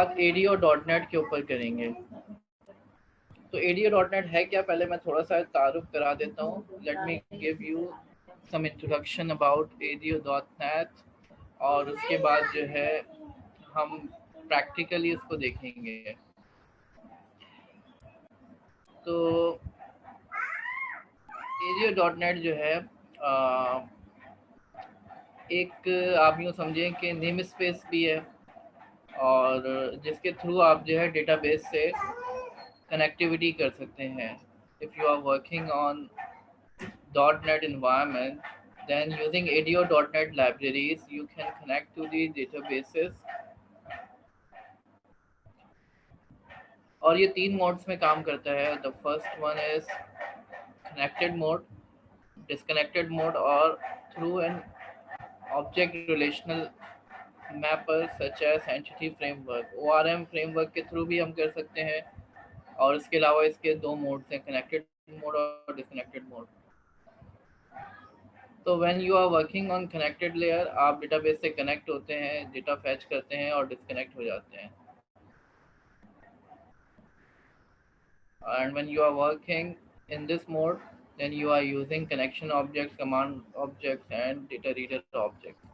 बात ADO dot net के ऊपर करेंगे। तो ADO डॉट नेट है क्या, पहले मैं थोड़ा सा तारुफ करा देता हूँ। Let me give you some introduction about ADO dot net, और उसके बाद जो है हम प्रैक्टिकली इसको देखेंगे। तो ADO डॉट नेट जो है एक आप यूँ समझें कि नेम स्पेस भी है, और जिसके थ्रू आप जो है डेटाबेस से कनेक्टिविटी कर सकते हैं। If you are working on .NET environment, then using ADO.NET libraries, you can connect to the databases। और ये 3 मोड्स में काम करता है। The first one is connected mode, disconnected mode, और through an object relational mapper such as entity framework. ORM framework के through भी हम कर सकते हैं। और इसके अलावा इसके 2 मोड्स हैं, कनेक्टेड मोड और डिस्कनेक्टेड मोड। तो when you are working on connected layer, आप डेटाबेस से कनेक्ट होते हैं, डेटा फैच करते हैं और डिस्कनेक्ट हो जाते हैं। And when you are working in this mode, then you are using connection objects, command objects and data reader objects।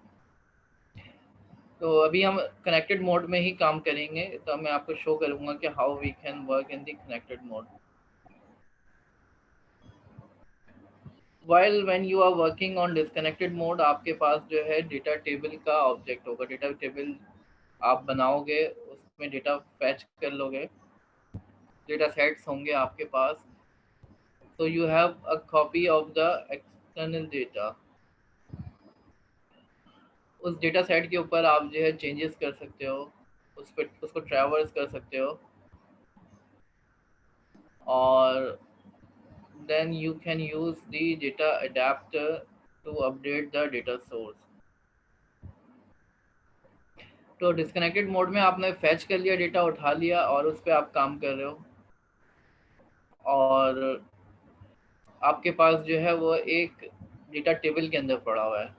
तो अभी हम कनेक्टेड मोड में ही काम करेंगे, तो मैं आपको शो करूंगा कि how we can work in the connected mode. While when you are working on disconnected mode, आपके पास जो है डेटा टेबल का ऑब्जेक्ट होगा। डेटा टेबल आप बनाओगे, उसमें डेटा फैच कर लोगे, डेटा सेट्स होंगे आपके पास। So you have a copy of the external data। उस डेटा सेट के ऊपर आप जो है चेंजेस कर सकते हो, उस पर उसको ट्रैवर्स कर सकते हो, और then you can use the data adapter to update the data source. तो डिस्कनेक्टेड मोड में आपने फैच कर लिया, डेटा उठा लिया और उस पर आप काम कर रहे हो, और आपके पास जो है वो एक डेटा टेबल के अंदर पड़ा हुआ है।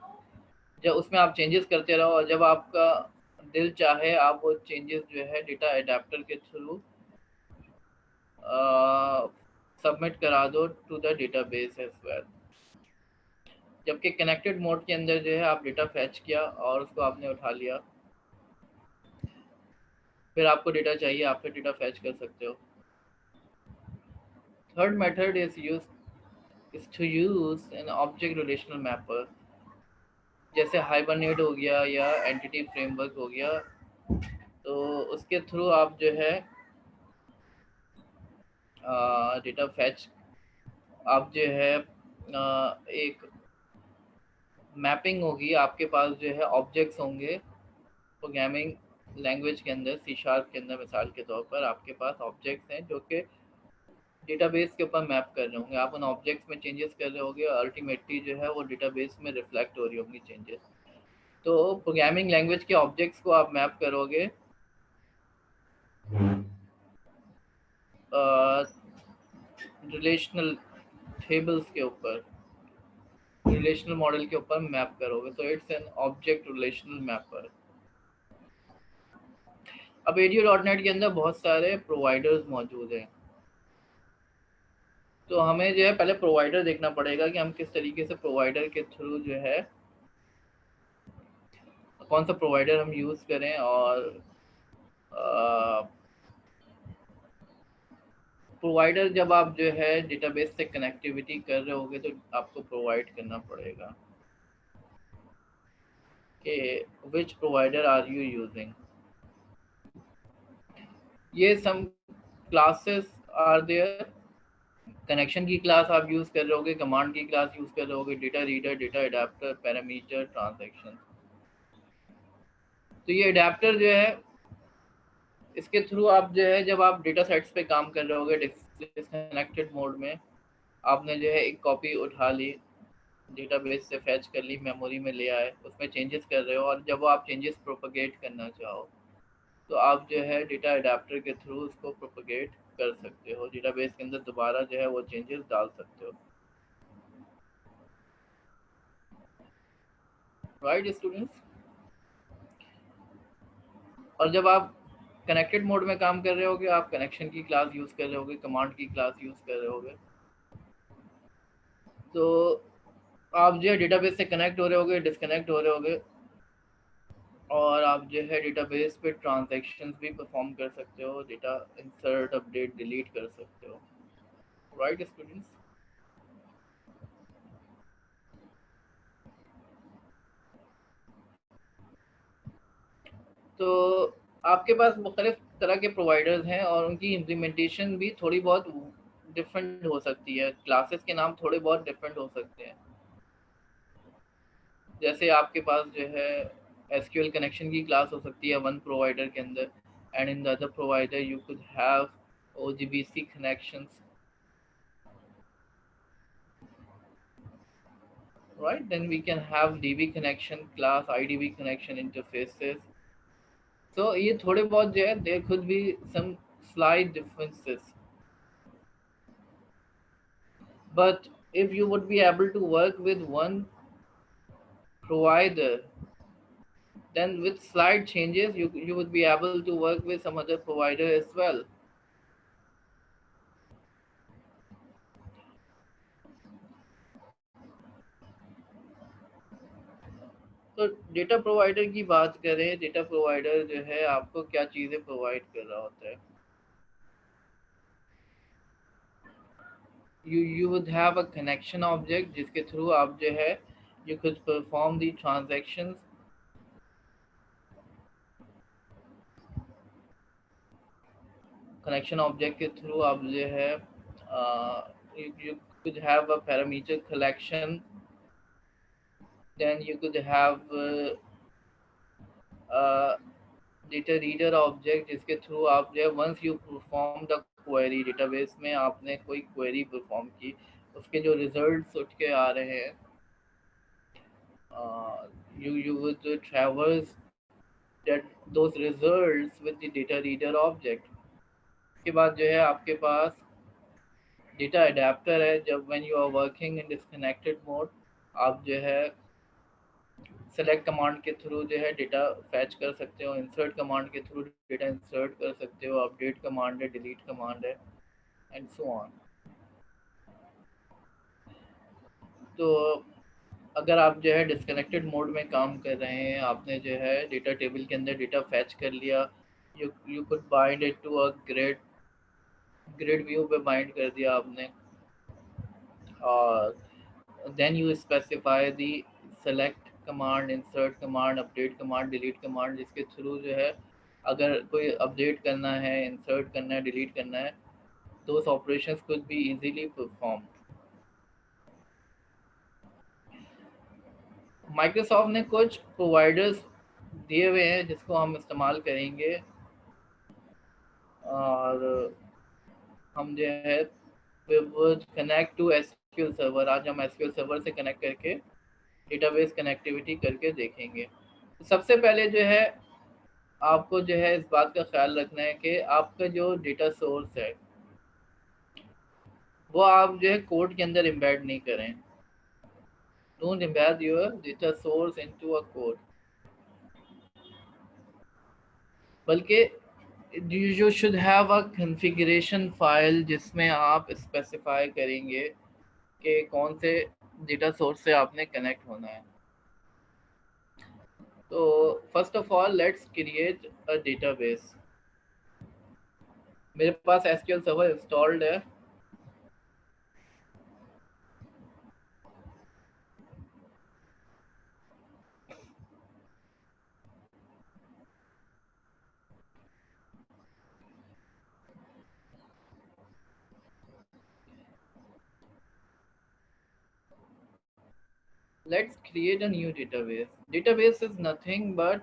जब उसमें आप चेंजेस करते रहो, और जब आपका दिल चाहे आप वो चेंजेस जो है डेटा अडेप्टर के थ्रू सबमिट करा दो to the database as well. जबकि कनेक्टेड मोड के अंदर जो है आप डेटा फैच किया और उसको आपने उठा लिया, फिर आपको डेटा चाहिए, आप फिर डेटा फैच कर सकते हो। Third method is to use an object relational mapper, जैसे हाइबरनेट हो गया या एंटिटी फ्रेमवर्क हो गया। तो उसके थ्रू आप जो है डेटा फैच, आप जो है एक मैपिंग होगी, आपके पास जो है ऑब्जेक्ट्स होंगे। प्रोग्रामिंग लैंग्वेज के अंदर, C# के अंदर मिसाल के तौर पर आपके पास ऑब्जेक्ट्स हैं जो कि डेटाबेस के ऊपर मैप कर रहे होंगे। आप उन ऑब्जेक्ट्स में चेंजेस कर रहे होंगे, और अल्टीमेटली जो है वो डेटाबेस में रिफ्लेक्ट हो रही होंगी चेंजेस। तो प्रोग्रामिंग लैंग्वेज के ऑब्जेक्ट्स को आप मैप करोगे रिलेशनल टेबल्स के ऊपर, रिलेशनल मॉडल के ऊपर मैप करोगे, तो it's an object relational mapper. अब ADO.NET के अंदर बहुत सारे प्रोवाइडर्स मौजूद हैं, तो हमें जो है पहले प्रोवाइडर देखना पड़ेगा कि हम किस तरीके से प्रोवाइडर के थ्रू जो है कौन सा प्रोवाइडर हम यूज़ करें। और प्रोवाइडर जब आप जो है डेटाबेस से कनेक्टिविटी कर रहे होगे, तो आपको प्रोवाइड करना पड़ेगा कि which provider are you using. ये some classes are there. Connection की क्लास आप यूज़ कर रहे होगे, कमांड की क्लास यूज़ कर रहे होगे, data reader, data adapter, parameter, transaction. तो ये अडेप्टर जो है, इसके थ्रू आप जो है जब आप डेटा सेट्स पे काम कर रहे होगे डिस्कनेक्टेड मोड में, आपने जो है एक कॉपी उठा ली, डेटाबेस से फैच कर ली, मेमोरी में ले आए, उसमें चेंजेस कर रहे हो, और जब आप चेंजेस प्रोपगेट करना चाहो, तो आप जो है डेटा अडेप्टर के थ्रू उसको प्रोपगेट कर सकते हो, डेटाबेस के अंदर दोबारा जो है वो चेंजेस डाल सकते हो। Right students. और जब आप कनेक्टेड मोड में काम कर रहे होगे, आप कनेक्शन की क्लास यूज़ कर रहे होगे, कमांड की क्लास यूज़ कर रहे होगे। तो आप जो है डेटाबेस से कनेक्ट हो रहे होगे, डिस्कनेक्ट हो रहे होगे, और आप जो है डेटाबेस पे ट्रांजैक्शंस भी परफॉर्म कर सकते हो, डेटा इंसर्ट, अपडेट, डिलीट कर सकते हो। Right students? तो आपके पास मुख्तलिफ तरह के प्रोवाइडर्स हैं और उनकी इम्प्लीमेंटेशन भी थोड़ी बहुत डिफरेंट हो सकती है, क्लासेस के नाम थोड़े बहुत डिफरेंट हो सकते हैं। जैसे आपके पास जो है एसक्यूएल कनेक्शन की क्लास हो सकती है वन प्रोवाइडर के अंदर, and in the other provider you could have ODBC connections, right? Then we can have db connection class, idb connection interfaces. So ये थोड़े बहुत जो है there could be some slight differences, but if you would be able to work with one provider, then with slight changes you would be able to work with some other provider as well. तो data provider की बात करें, data provider जो है आपको क्या चीज़ें provide कर रहा होता है। you would have a connection object जिसके थ्रू आप जो है you could perform the transactions, connection object के थ्रू आप जो है you could have a parameter collection, then you could have data reader object जिसके थ्रू आप जो है once you perform the query, database में आपने कोई क्वेरी परफॉर्म की, उसके जो रिजल्ट्स उठ के आ रहे हैं, you would traverse that those results with the data reader object. उसके बाद जो है आपके पास डेटा अडेप्टर है, जब when you are working in disconnected mode आप जो है सेलेक्ट कमांड के थ्रू जो है डेटा फैच कर सकते हो, इंसर्ट कमांड के थ्रू डेटा इंसर्ट कर सकते हो, अपडेट कमांड है, डिलीट कमांड है, एंड सो ऑन। तो अगर आप जो है डिस्कनेक्टेड मोड में काम कर रहे हैं, आपने जो है डेटा टेबल के अंदर डेटा फैच कर लिया, you could bind it to a grid view पे बाइंड कर दिया आपने, और then you specify the select command, insert command, update command, delete command, जिसके थ्रू जो है अगर कोई अपडेट करना है, इंसर्ट करना है, डिलीट करना है, those operations could be easily performed. Microsoft ने कुछ प्रोवाइडर्स दिए हुए हैं जिसको हम इस्तेमाल करेंगे, और हम जो है कनेक्ट टू एसक्यूएल सर्वर, आज हम एसक्यूएल सर्वर से कनेक्ट करके डेटाबेस कनेक्टिविटी करके देखेंगे। तो सबसे पहले जो है आपको जो है इस बात का ख्याल रखना है कि आपका जो डेटा सोर्स है वो आप जो है कोड के अंदर एम्बेड नहीं करें। Don't embed your data source into a code, बल्कि you should have a configuration file जिसमें आप स्पेसिफाई करेंगे कि कौन से डेटा सोर्स से आपने कनेक्ट होना है। तो first of all let's create a database. मेरे पास एसक्यूएल सर्वर इंस्टॉल्ड है, let's create a new database. Database is nothing but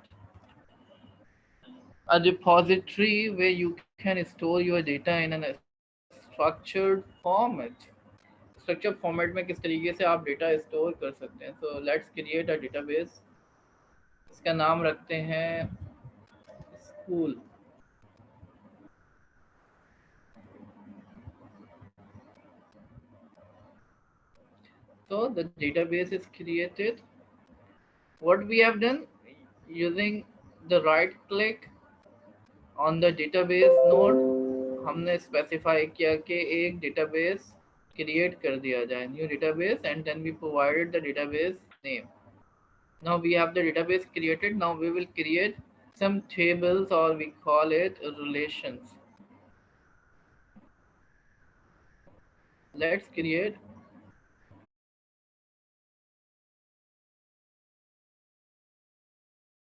a repository where you can store your data in a structured format. Structure format में किस तरीके से आप data store कर सकते हैं। So let's create a database, इसका नाम रखते हैं school. So the database is created. What we have done, using the right click on the database node हमने स्पेसिफाई किया कि एक डेटाबेस क्रिएट कर दिया जाए, new database, and then we provided the database name. Now we have the database created. Now we will create some tables, or we call it relations. Let's create